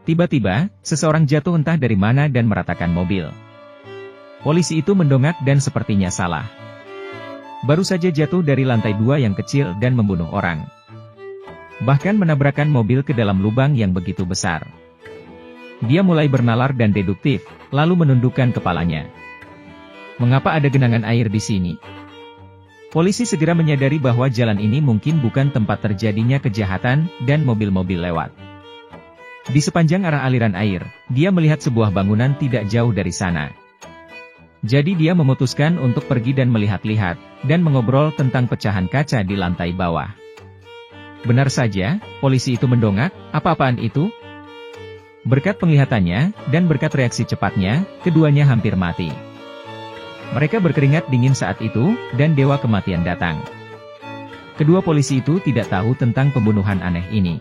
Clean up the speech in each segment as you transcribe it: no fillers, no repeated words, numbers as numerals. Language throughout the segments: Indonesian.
Tiba-tiba, seseorang jatuh entah dari mana dan meratakan mobil. Polisi itu mendongak dan sepertinya salah. Baru saja jatuh dari lantai 2 yang kecil dan membunuh orang. Bahkan menabrakkan mobil ke dalam lubang yang begitu besar. Dia mulai bernalar dan deduktif, lalu menundukkan kepalanya. Mengapa ada genangan air di sini? Polisi segera menyadari bahwa jalan ini mungkin bukan tempat terjadinya kejahatan, dan mobil-mobil lewat. Di sepanjang arah aliran air, dia melihat sebuah bangunan tidak jauh dari sana. Jadi dia memutuskan untuk pergi dan melihat-lihat, dan mengobrol tentang pecahan kaca di lantai bawah. Benar saja, polisi itu mendongak, apa-apaan itu? Berkat penglihatannya, dan berkat reaksi cepatnya, keduanya hampir mati. Mereka berkeringat dingin saat itu, dan dewa kematian datang. Kedua polisi itu tidak tahu tentang pembunuhan aneh ini.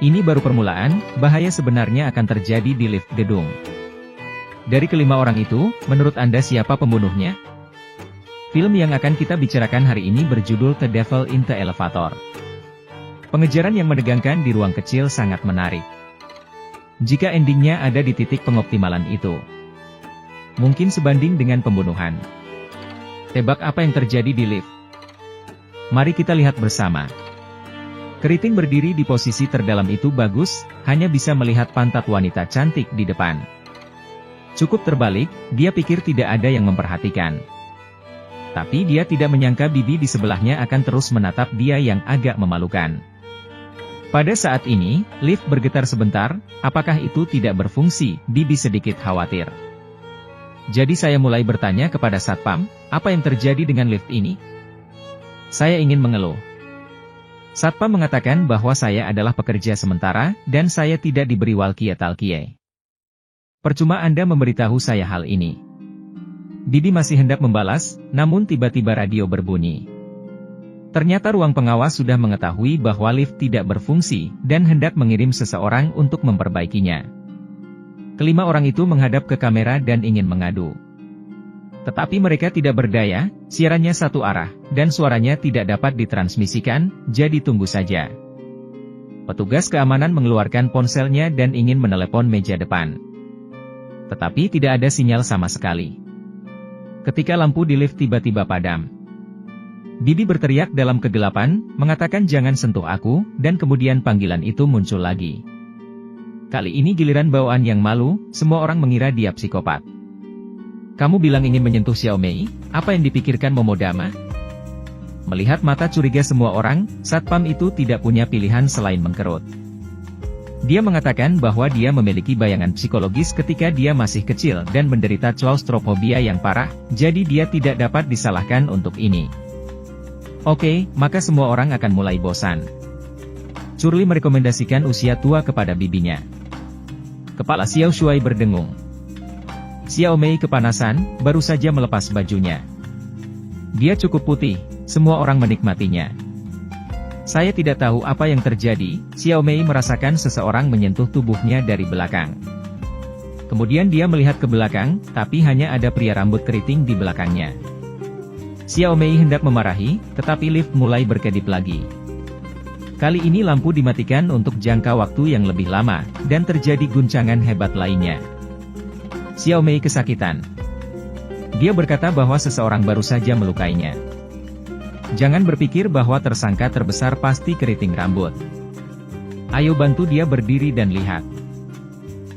Ini baru permulaan, bahaya sebenarnya akan terjadi di lift gedung. Dari kelima orang itu, menurut Anda siapa pembunuhnya? Film yang akan kita bicarakan hari ini berjudul The Devil in the Elevator. Pengejaran yang menegangkan di ruang kecil sangat menarik. Jika endingnya ada di titik pengoptimalan itu, mungkin sebanding dengan pembunuhan. Tebak apa yang terjadi di lift? Mari kita lihat bersama. Keriting berdiri di posisi terdalam itu bagus, hanya bisa melihat pantat wanita cantik di depan. Cukup terbalik, dia pikir tidak ada yang memperhatikan. Tapi dia tidak menyangka bibi di sebelahnya akan terus menatap dia yang agak memalukan. Pada saat ini, lift bergetar sebentar, apakah itu tidak berfungsi? Bibi sedikit khawatir. Jadi saya mulai bertanya kepada satpam, apa yang terjadi dengan lift ini? Saya ingin mengeluh. Satpam mengatakan bahwa saya adalah pekerja sementara, dan saya tidak diberi walkie-talkie. Percuma Anda memberitahu saya hal ini. Bibi masih hendak membalas, namun tiba-tiba radio berbunyi. Ternyata ruang pengawas sudah mengetahui bahwa lift tidak berfungsi, dan hendak mengirim seseorang untuk memperbaikinya. Kelima orang itu menghadap ke kamera dan ingin mengadu. Tetapi mereka tidak berdaya, siarannya satu arah, dan suaranya tidak dapat ditransmisikan, jadi tunggu saja. Petugas keamanan mengeluarkan ponselnya dan ingin menelepon meja depan. Tetapi tidak ada sinyal sama sekali. Ketika lampu di lift tiba-tiba padam, Bibi berteriak dalam kegelapan, mengatakan jangan sentuh aku, dan kemudian panggilan itu muncul lagi. Kali ini giliran bawaan yang malu, semua orang mengira dia psikopat. Kamu bilang ingin menyentuh Xiao Mei, apa yang dipikirkan Momodama? Melihat mata curiga semua orang, satpam itu tidak punya pilihan selain mengkerut. Dia mengatakan bahwa dia memiliki bayangan psikologis ketika dia masih kecil dan menderita claustrophobia yang parah, jadi dia tidak dapat disalahkan untuk ini. Oke, maka semua orang akan mulai bosan. Curly merekomendasikan usia tua kepada bibinya. Kepala Xiao Shuai berdengung. Xiao Mei kepanasan, baru saja melepas bajunya. Dia cukup putih, semua orang menikmatinya. Saya tidak tahu apa yang terjadi, Xiao Mei merasakan seseorang menyentuh tubuhnya dari belakang. Kemudian dia melihat ke belakang, tapi hanya ada pria rambut keriting di belakangnya. Xiao Mei hendak memarahi, tetapi lift mulai berkedip lagi. Kali ini lampu dimatikan untuk jangka waktu yang lebih lama, dan terjadi guncangan hebat lainnya. Xiao Mei kesakitan. Dia berkata bahwa seseorang baru saja melukainya. Jangan berpikir bahwa tersangka terbesar pasti keriting rambut. Ayo bantu dia berdiri dan lihat.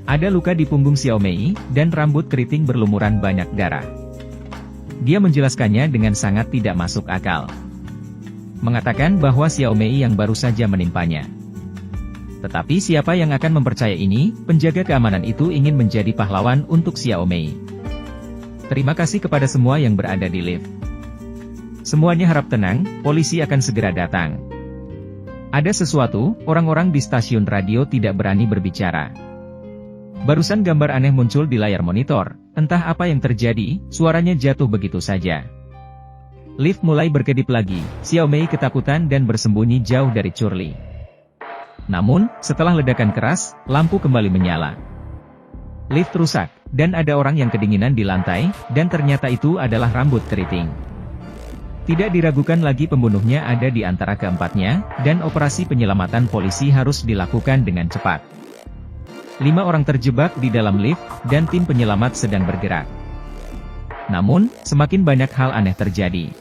Ada luka di punggung Xiao Mei, dan rambut keriting berlumuran banyak darah. Dia menjelaskannya dengan sangat tidak masuk akal. Mengatakan bahwa Xiao Mei yang baru saja menimpanya. Tetapi siapa yang akan mempercayai ini? Penjaga keamanan itu ingin menjadi pahlawan untuk Xiao Mei. Terima kasih kepada semua yang berada di lift. Semuanya harap tenang, polisi akan segera datang. Ada sesuatu, orang-orang di stasiun radio tidak berani berbicara. Barusan gambar aneh muncul di layar monitor, entah apa yang terjadi, suaranya jatuh begitu saja. Lift mulai berkedip lagi, Xiao Mei ketakutan dan bersembunyi jauh dari Curly. Namun, setelah ledakan keras, lampu kembali menyala. Lift rusak, dan ada orang yang kedinginan di lantai, dan ternyata itu adalah rambut keriting. Tidak diragukan lagi pembunuhnya ada di antara keempatnya, dan operasi penyelamatan polisi harus dilakukan dengan cepat. 5 orang terjebak di dalam lift, dan tim penyelamat sedang bergerak. Namun, semakin banyak hal aneh terjadi.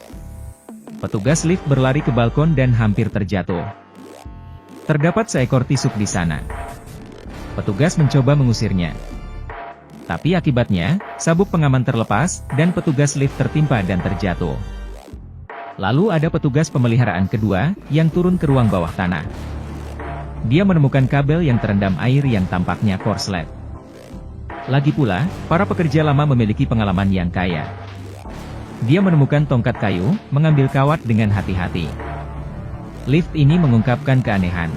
Petugas lift berlari ke balkon dan hampir terjatuh. Terdapat seekor tisuk di sana. Petugas mencoba mengusirnya. Tapi akibatnya, sabuk pengaman terlepas, dan petugas lift tertimpa dan terjatuh. Lalu ada petugas pemeliharaan kedua, yang turun ke ruang bawah tanah. Dia menemukan kabel yang terendam air yang tampaknya korslet. Lagi pula, para pekerja lama memiliki pengalaman yang kaya. Dia menemukan tongkat kayu, mengambil kawat dengan hati-hati. Lift ini mengungkapkan keanehan.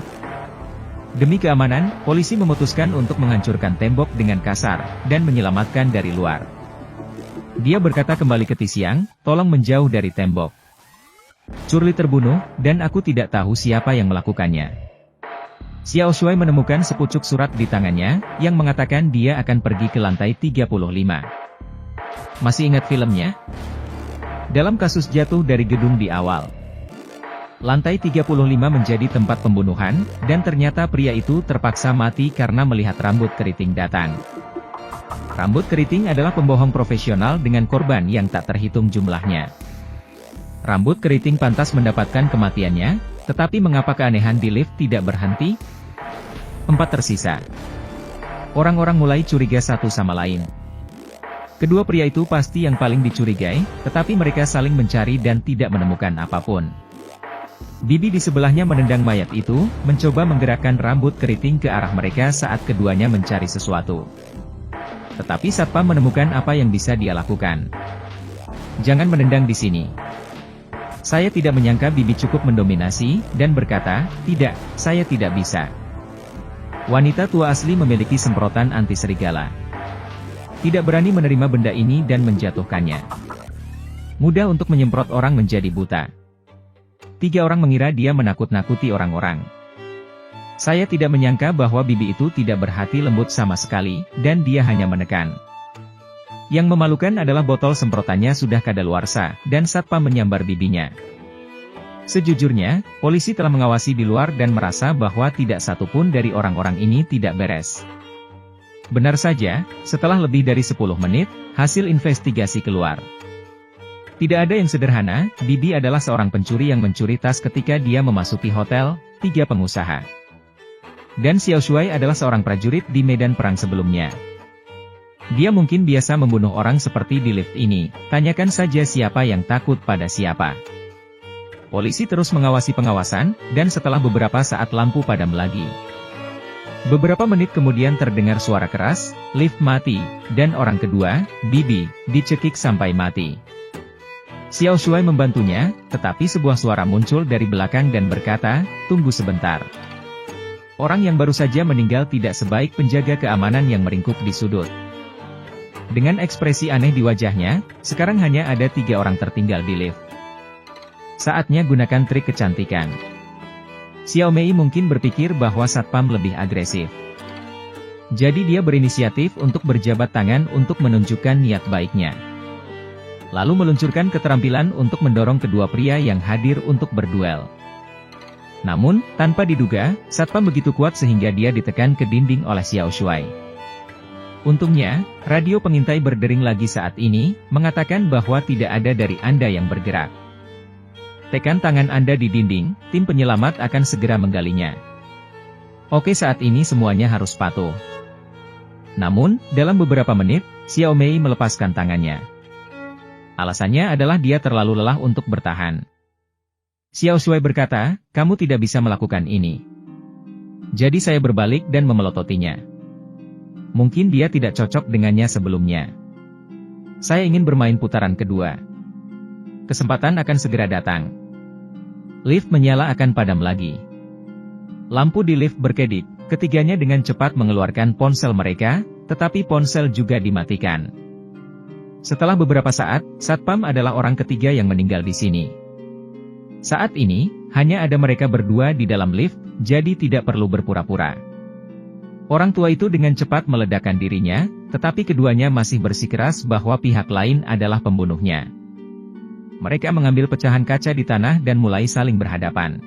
Demi keamanan, polisi memutuskan untuk menghancurkan tembok dengan kasar, dan menyelamatkan dari luar. Dia berkata kembali ke Tisiang, tolong menjauh dari tembok. Curly terbunuh, dan aku tidak tahu siapa yang melakukannya. Xiao Shuai menemukan sepucuk surat di tangannya, yang mengatakan dia akan pergi ke lantai 35. Masih ingat filmnya? Dalam kasus jatuh dari gedung di awal. Lantai 35 menjadi tempat pembunuhan, dan ternyata pria itu terpaksa mati karena melihat rambut keriting datang. Rambut keriting adalah pembohong profesional dengan korban yang tak terhitung jumlahnya. Rambut keriting pantas mendapatkan kematiannya, tetapi mengapa keanehan di lift tidak berhenti? 4 tersisa. Orang-orang mulai curiga satu sama lain. Kedua pria itu pasti yang paling dicurigai, tetapi mereka saling mencari dan tidak menemukan apapun. Bibi di sebelahnya menendang mayat itu, mencoba menggerakkan rambut keriting ke arah mereka saat keduanya mencari sesuatu. Tetapi Satpam menemukan apa yang bisa dia lakukan. Jangan menendang di sini. Saya tidak menyangka Bibi cukup mendominasi, dan berkata, tidak, saya tidak bisa. Wanita tua asli memiliki semprotan anti serigala. Tidak berani menerima benda ini dan menjatuhkannya. Mudah untuk menyemprot orang menjadi buta. 3 orang mengira dia menakut-nakuti orang-orang. Saya tidak menyangka bahwa Bibi itu tidak berhati lembut sama sekali, dan dia hanya menekan. Yang memalukan adalah botol semprotannya sudah kadaluarsa, dan Satpam menyambar bibinya. Sejujurnya, polisi telah mengawasi di luar dan merasa bahwa tidak satupun dari orang-orang ini tidak beres. Benar saja, setelah lebih dari 10 menit, hasil investigasi keluar. Tidak ada yang sederhana, Bibi adalah seorang pencuri yang mencuri tas ketika dia memasuki hotel, 3 pengusaha. Dan Xiao Shuai adalah seorang prajurit di medan perang sebelumnya. Dia mungkin biasa membunuh orang seperti di lift ini, tanyakan saja siapa yang takut pada siapa. Polisi terus mengawasi pengawasan, dan setelah beberapa saat lampu padam lagi. Beberapa menit kemudian terdengar suara keras, lift mati, dan orang kedua, Bibi, dicekik sampai mati. Xiao Shuai membantunya, tetapi sebuah suara muncul dari belakang dan berkata, tunggu sebentar. Orang yang baru saja meninggal tidak sebaik penjaga keamanan yang meringkuk di sudut. Dengan ekspresi aneh di wajahnya, sekarang hanya ada 3 orang tertinggal di lift. Saatnya gunakan trik kecantikan. Xiao Mei mungkin berpikir bahwa Satpam lebih agresif. Jadi dia berinisiatif untuk berjabat tangan untuk menunjukkan niat baiknya. Lalu meluncurkan keterampilan untuk mendorong kedua pria yang hadir untuk berduel. Namun, tanpa diduga, Satpam begitu kuat sehingga dia ditekan ke dinding oleh Xiao Shuai. Untungnya, radio pengintai berdering lagi saat ini, mengatakan bahwa tidak ada dari Anda yang bergerak. Tekan tangan Anda di dinding, tim penyelamat akan segera menggalinya. Oke, saat ini semuanya harus patuh. Namun, dalam beberapa menit, Xiao Mei melepaskan tangannya. Alasannya adalah dia terlalu lelah untuk bertahan. Xiao Shuai berkata, kamu tidak bisa melakukan ini. Jadi saya berbalik dan memelototinya. Mungkin dia tidak cocok dengannya sebelumnya. Saya ingin bermain putaran kedua. Kesempatan akan segera datang. Lift menyala akan padam lagi. Lampu di lift berkedip, ketiganya dengan cepat mengeluarkan ponsel mereka, tetapi ponsel juga dimatikan. Setelah beberapa saat, Satpam adalah orang ketiga yang meninggal di sini. Saat ini, hanya ada mereka berdua di dalam lift, jadi tidak perlu berpura-pura. Orang tua itu dengan cepat meledakkan dirinya, tetapi keduanya masih bersikeras bahwa pihak lain adalah pembunuhnya. Mereka mengambil pecahan kaca di tanah dan mulai saling berhadapan.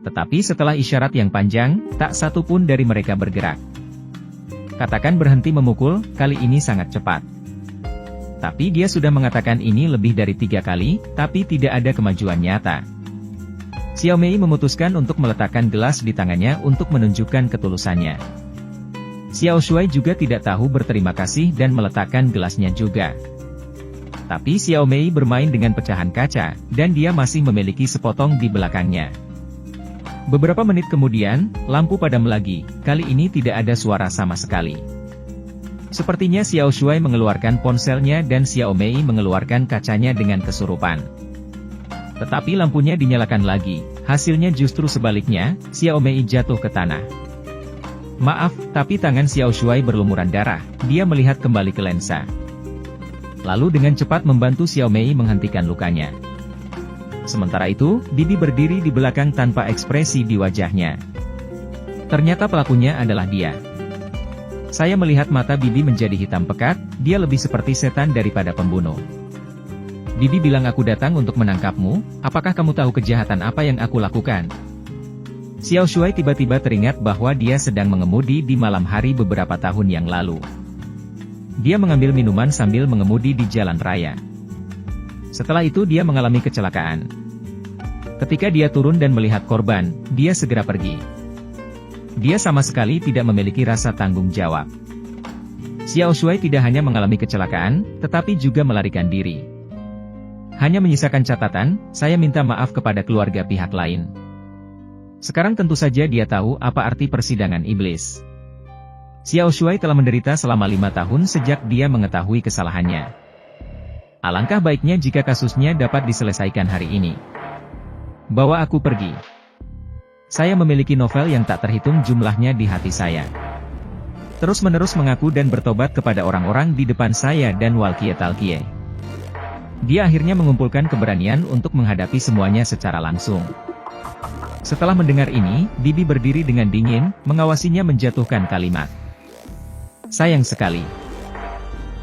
Tetapi setelah isyarat yang panjang, tak satu pun dari mereka bergerak. Katakan berhenti memukul, kali ini sangat cepat. Tapi dia sudah mengatakan ini lebih dari 3 kali, tapi tidak ada kemajuan nyata. Xiao Mei memutuskan untuk meletakkan gelas di tangannya untuk menunjukkan ketulusannya. Xiao Shuai juga tidak tahu berterima kasih dan meletakkan gelasnya juga. Tapi Xiao Mei bermain dengan pecahan kaca, dan dia masih memiliki sepotong di belakangnya. Beberapa menit kemudian, lampu padam lagi, kali ini tidak ada suara sama sekali. Sepertinya Xiao Shuai mengeluarkan ponselnya dan Xiao Mei mengeluarkan kacanya dengan kesurupan. Tetapi lampunya dinyalakan lagi, hasilnya justru sebaliknya, Xiao Mei jatuh ke tanah. Maaf, tapi tangan Xiao Shuai berlumuran darah, dia melihat kembali ke lensa. Lalu dengan cepat membantu Xiao Mei menghentikan lukanya. Sementara itu, Bibi berdiri di belakang tanpa ekspresi di wajahnya. Ternyata pelakunya adalah dia. Saya melihat mata Bibi menjadi hitam pekat, dia lebih seperti setan daripada pembunuh. Bibi bilang aku datang untuk menangkapmu, apakah kamu tahu kejahatan apa yang aku lakukan? Xiao Shuai tiba-tiba teringat bahwa dia sedang mengemudi di malam hari beberapa tahun yang lalu. Dia mengambil minuman sambil mengemudi di jalan raya. Setelah itu dia mengalami kecelakaan. Ketika dia turun dan melihat korban, dia segera pergi. Dia sama sekali tidak memiliki rasa tanggung jawab. Xiao Shuai tidak hanya mengalami kecelakaan, tetapi juga melarikan diri. Hanya menyisakan catatan, saya minta maaf kepada keluarga pihak lain. Sekarang tentu saja dia tahu apa arti persidangan iblis. Xiao Shuai telah menderita selama 5 tahun sejak dia mengetahui kesalahannya. Alangkah baiknya jika kasusnya dapat diselesaikan hari ini. Bawa aku pergi. Saya memiliki novel yang tak terhitung jumlahnya di hati saya. Terus-menerus mengaku dan bertobat kepada orang-orang di depan saya dan Walkie-talkie. Dia akhirnya mengumpulkan keberanian untuk menghadapi semuanya secara langsung. Setelah mendengar ini, Bibi berdiri dengan dingin, mengawasinya menjatuhkan kalimat. Sayang sekali.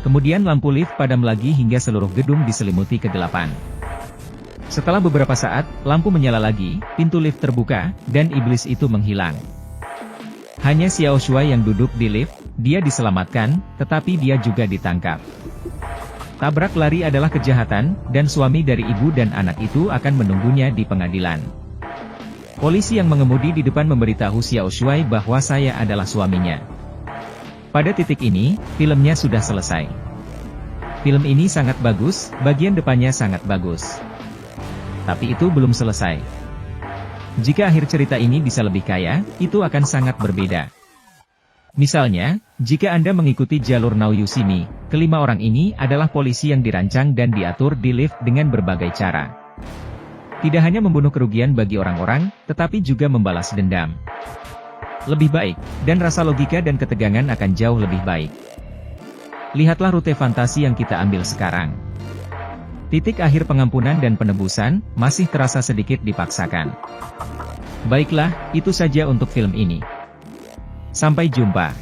Kemudian lampu lift padam lagi hingga seluruh gedung diselimuti kegelapan. Setelah beberapa saat, lampu menyala lagi, pintu lift terbuka, dan iblis itu menghilang. Hanya Xiao Shuai yang duduk di lift, dia diselamatkan, tetapi dia juga ditangkap. Tabrak lari adalah kejahatan, dan suami dari ibu dan anak itu akan menunggunya di pengadilan. Polisi yang mengemudi di depan memberitahu Xiao Shuai bahwa saya adalah suaminya. Pada titik ini, filmnya sudah selesai. Film ini sangat bagus, bagian depannya sangat bagus. Tapi itu belum selesai. Jika akhir cerita ini bisa lebih kaya, itu akan sangat berbeda. Misalnya, jika Anda mengikuti jalur Now You See Me, kelima orang ini adalah polisi yang dirancang dan diatur di lift dengan berbagai cara. Tidak hanya membunuh kerugian bagi orang-orang, tetapi juga membalas dendam. Lebih baik, dan rasa logika dan ketegangan akan jauh lebih baik. Lihatlah rute fantasi yang kita ambil sekarang. Titik akhir pengampunan dan penebusan, masih terasa sedikit dipaksakan. Baiklah, itu saja untuk film ini. Sampai jumpa.